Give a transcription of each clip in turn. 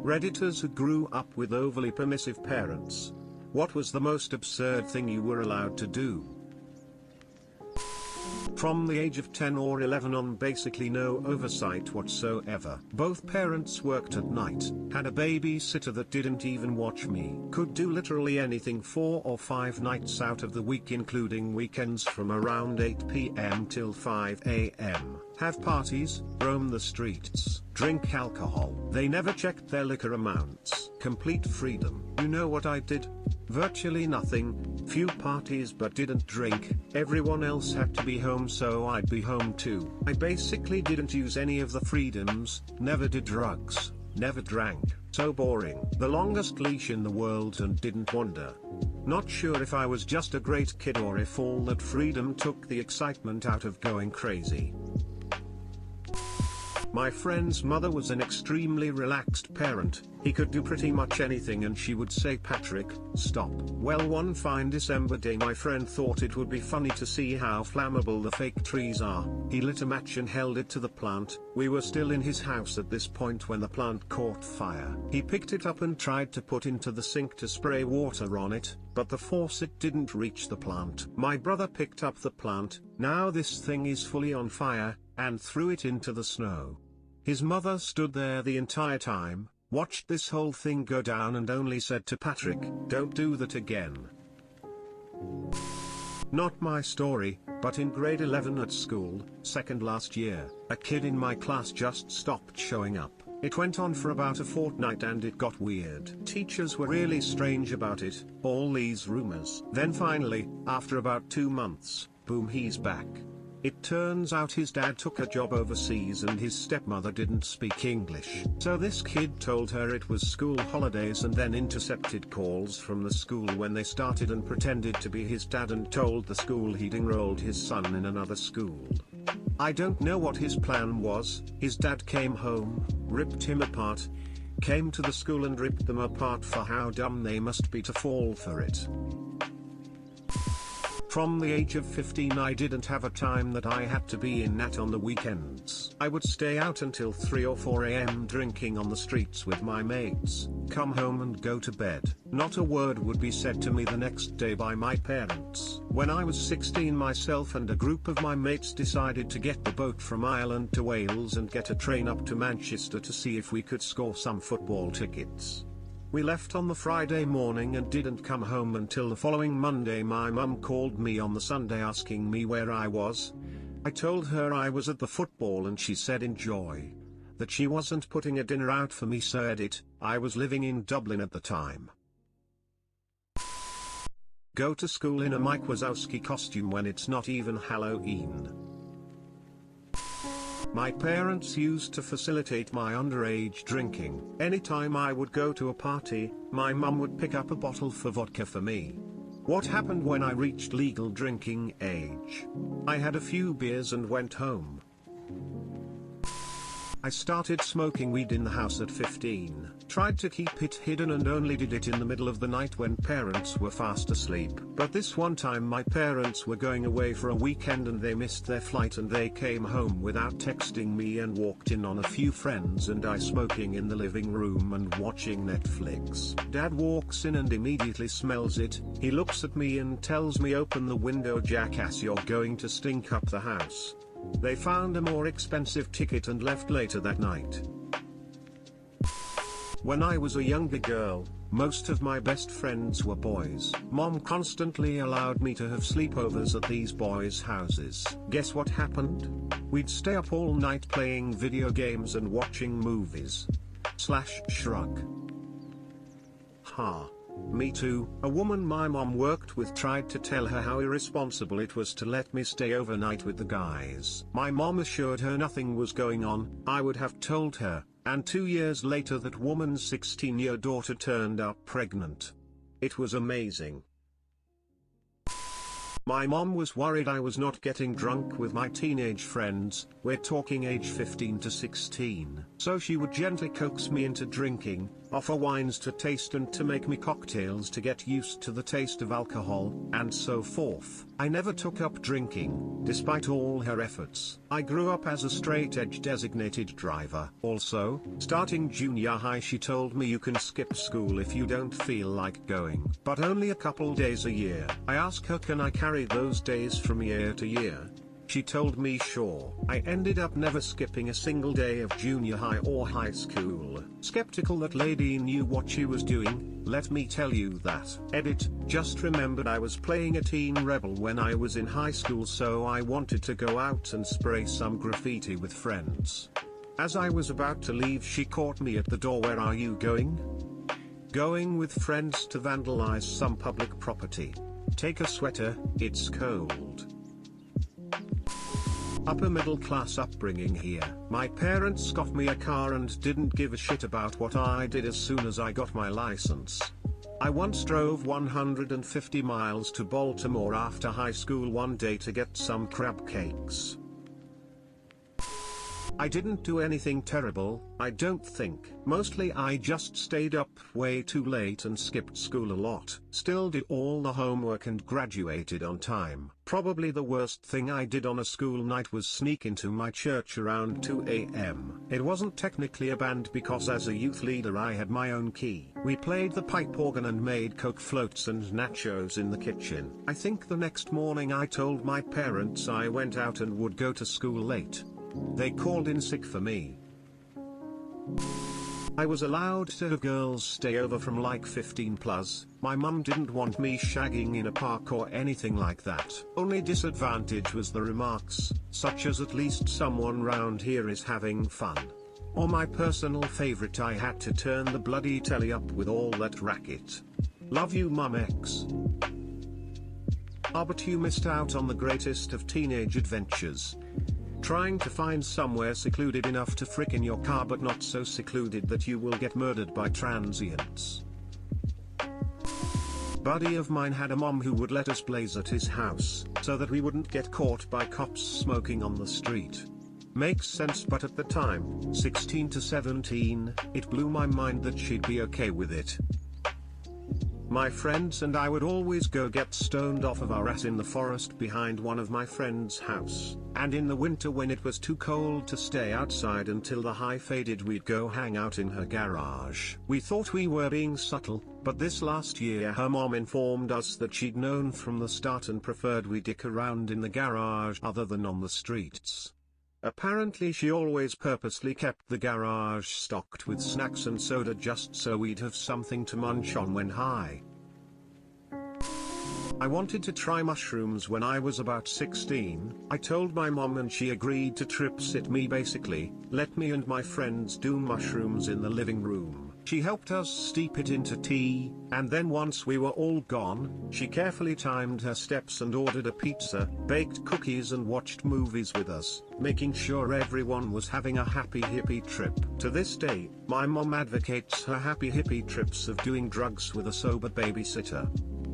Redditors who grew up with overly permissive parents. What was the most absurd thing you were allowed to do? From the age of 10 or 11 on, basically no oversight whatsoever. Both parents worked at night, had a babysitter that didn't even watch me, could do literally anything 4 or 5 nights out of the week including weekends from around 8 p.m. till 5 a.m. Have parties, roam the streets, drink alcohol. They never checked their liquor amounts. Complete freedom. You know what I did? Virtually nothing. Few parties but didn't drink. Everyone else had to be home, so I'd be home too. I basically didn't use any of the freedoms, never did drugs, never drank. So boring. The longest leash in the world and didn't wander. Not sure if I was just a great kid or if all that freedom took the excitement out of going crazy. My friend's mother was an extremely relaxed parent. He could do pretty much anything and she would say, "Patrick, stop." Well, one fine December day my friend thought it would be funny to see how flammable the fake trees are. He lit a match and held it to the plant. We were still in his house at this point when the plant caught fire. He picked it up and tried to put into the sink to spray water on it, but the faucet didn't reach the plant. My brother picked up the plant, now this thing is fully on fire, and threw it into the snow. His mother stood there the entire time, watched this whole thing go down and only said to Patrick, "Don't do that again." Not my story, but in grade 11 at school, second last year, a kid in my class just stopped showing up. It went on for about a fortnight and it got weird. Teachers were really strange about it, all these rumors. Then finally, after about 2 months, boom, he's back. It turns out his dad took a job overseas and his stepmother didn't speak English. So this kid told her it was school holidays and then intercepted calls from the school when they started and pretended to be his dad and told the school he'd enrolled his son in another school. I don't know what his plan was. His dad came home, ripped him apart, came to the school and ripped them apart for how dumb they must be to fall for it. From the age of 15 I didn't have a time that I had to be in at on the weekends. I would stay out until 3 or 4 a.m. drinking on the streets with my mates, come home and go to bed. Not a word would be said to me the next day by my parents. When I was 16 myself and a group of my mates decided to get the boat from Ireland to Wales and get a train up to Manchester to see if we could score some football tickets. We left on the Friday morning and didn't come home until the following Monday. My mum called me on the Sunday asking me where I was. I told her I was at the football and she said enjoy. That she wasn't putting a dinner out for me, so edit, I was living in Dublin at the time. Go to school in a Mike Wazowski costume when it's not even Halloween. My parents used to facilitate my underage drinking. Anytime I would go to a party, my mum would pick up a bottle for vodka for me. What happened when I reached legal drinking age? I had a few beers and went home. I started smoking weed in the house at 15, tried to keep it hidden and only did it in the middle of the night when parents were fast asleep. But this one time my parents were going away for a weekend and they missed their flight and they came home without texting me and walked in on a few friends and I smoking in the living room and watching Netflix. Dad walks in and immediately smells it. He looks at me and tells me, "Open the window, jackass, you're going to stink up the house." They found a more expensive ticket and left later that night. When I was a younger girl, most of my best friends were boys. Mom constantly allowed me to have sleepovers at these boys' houses. Guess what happened? We'd stay up all night playing video games and watching movies. Shrug. Ha. Me too. A woman my mom worked with tried to tell her how irresponsible it was to let me stay overnight with the guys. My mom assured her nothing was going on. I would have told her, and 2 years later that woman's 16-year daughter turned up pregnant. It was amazing. My mom was worried I was not getting drunk with my teenage friends, we're talking age 15 to 16. So she would gently coax me into drinking, offer wines to taste and to make me cocktails to get used to the taste of alcohol, and so forth. I never took up drinking, despite all her efforts. I grew up as a straight-edge designated driver. Also, starting junior high she told me you can skip school if you don't feel like going, but only a couple days a year. I asked her, can I carry those days from year to year? She told me sure. I ended up never skipping a single day of junior high or high school. Skeptical that lady knew what she was doing, let me tell you that. Edit, just remembered I was playing a teen rebel when I was in high school, so I wanted to go out and spray some graffiti with friends. As I was about to leave she caught me at the door. Where are you going? Going with friends to vandalize some public property. Take a sweater, it's cold. Upper middle class upbringing here. My parents got me a car and didn't give a shit about what I did as soon as I got my license. I once drove 150 miles to Baltimore after high school one day to get some crab cakes. I didn't do anything terrible, I don't think. Mostly I just stayed up way too late and skipped school a lot. Still did all the homework and graduated on time. Probably the worst thing I did on a school night was sneak into my church around 2 AM. It wasn't technically a band because as a youth leader I had my own key. We played the pipe organ and made Coke floats and nachos in the kitchen. I think the next morning I told my parents I went out and would go to school late. They called in sick for me. I was allowed to have girls stay over from like 15 plus. My mum didn't want me shagging in a park or anything like that. Only disadvantage was the remarks, such as at least someone round here is having fun. Or my personal favorite, I had to turn the bloody telly up with all that racket. Love you Mum X. Ah, but you missed out on the greatest of teenage adventures. Trying to find somewhere secluded enough to frick in your car but not so secluded that you will get murdered by transients. Buddy of mine had a mom who would let us blaze at his house, so that we wouldn't get caught by cops smoking on the street. Makes sense, but at the time, 16 to 17, it blew my mind that she'd be okay with it. My friends and I would always go get stoned off of our ass in the forest behind one of my friend's house, and in the winter when it was too cold to stay outside until the high faded we'd go hang out in her garage. We thought we were being subtle, but this last year her mom informed us that she'd known from the start and preferred we dick around in the garage other than on the streets. Apparently she always purposely kept the garage stocked with snacks and soda just so we'd have something to munch on when high. I wanted to try mushrooms when I was about 16. I told my mom and she agreed to trip sit me, basically let me and my friends do mushrooms in the living room. She helped us steep it into tea, and then once we were all gone, she carefully timed her steps and ordered a pizza, baked cookies and watched movies with us, making sure everyone was having a happy hippie trip. To this day, my mom advocates her happy hippie trips of doing drugs with a sober babysitter.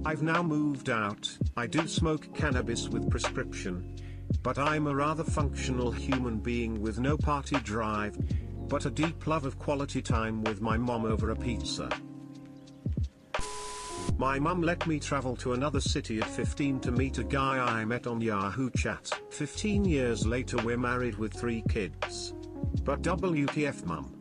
I've now moved out, I do smoke cannabis with prescription. But I'm a rather functional human being with no party drive, but a deep love of quality time with my mom over a pizza. My mum let me travel to another city at 15 to meet a guy I met on Yahoo Chat. 15 years later we're married with 3 kids. But WTF mum?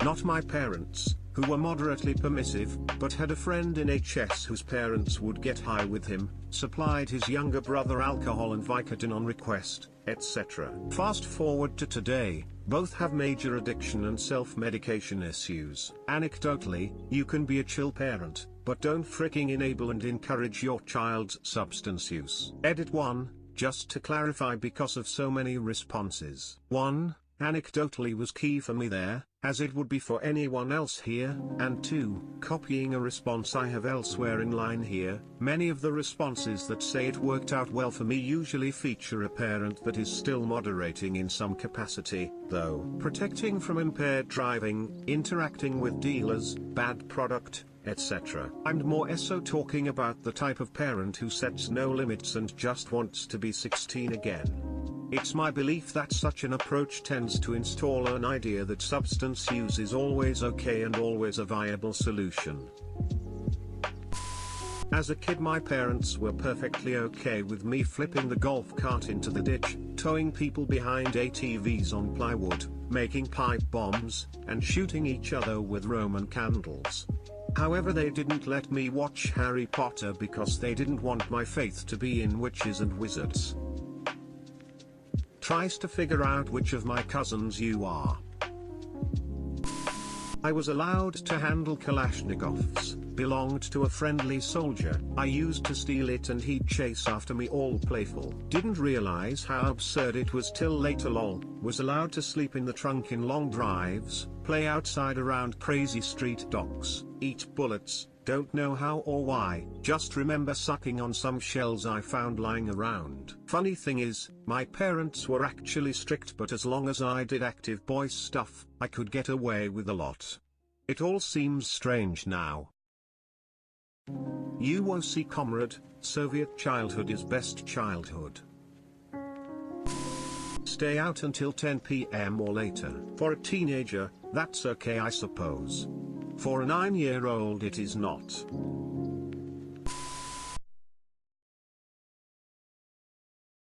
Not my parents, who were moderately permissive, but had a friend in HS whose parents would get high with him, supplied his younger brother alcohol and Vicodin on request, etc. Fast forward to today, both have major addiction and self-medication issues. Anecdotally, you can be a chill parent, but don't freaking enable and encourage your child's substance use. Edit 1, just to clarify because of so many responses. 1. Anecdotally was key for me there, as it would be for anyone else here, and 2, copying a response I have elsewhere in line here. Many of the responses that say it worked out well for me usually feature a parent that is still moderating in some capacity, though. Protecting from impaired driving, interacting with dealers, bad product, etc. I'm more so talking about the type of parent who sets no limits and just wants to be 16 again. It's my belief that such an approach tends to install an idea that substance use is always okay and always a viable solution. As a kid, my parents were perfectly okay with me flipping the golf cart into the ditch, towing people behind ATVs on plywood, making pipe bombs, and shooting each other with Roman candles. However, they didn't let me watch Harry Potter because they didn't want my faith to be in witches and wizards. Tries to figure out which of my cousins you are. I was allowed to handle Kalashnikovs, belonged to a friendly soldier. I used to steal it and he'd chase after me all playful. Didn't realize how absurd it was till later lol. Was allowed to sleep in the trunk in long drives, play outside around crazy street dogs, eat bullets, don't know how or why, just remember sucking on some shells I found lying around. Funny thing is, my parents were actually strict, but as long as I did active boy stuff, I could get away with a lot. It all seems strange now. UOC comrade, Soviet childhood is best childhood. Stay out until 10 p.m. or later. For a teenager, that's okay, I suppose. For a 9-year-old it is not.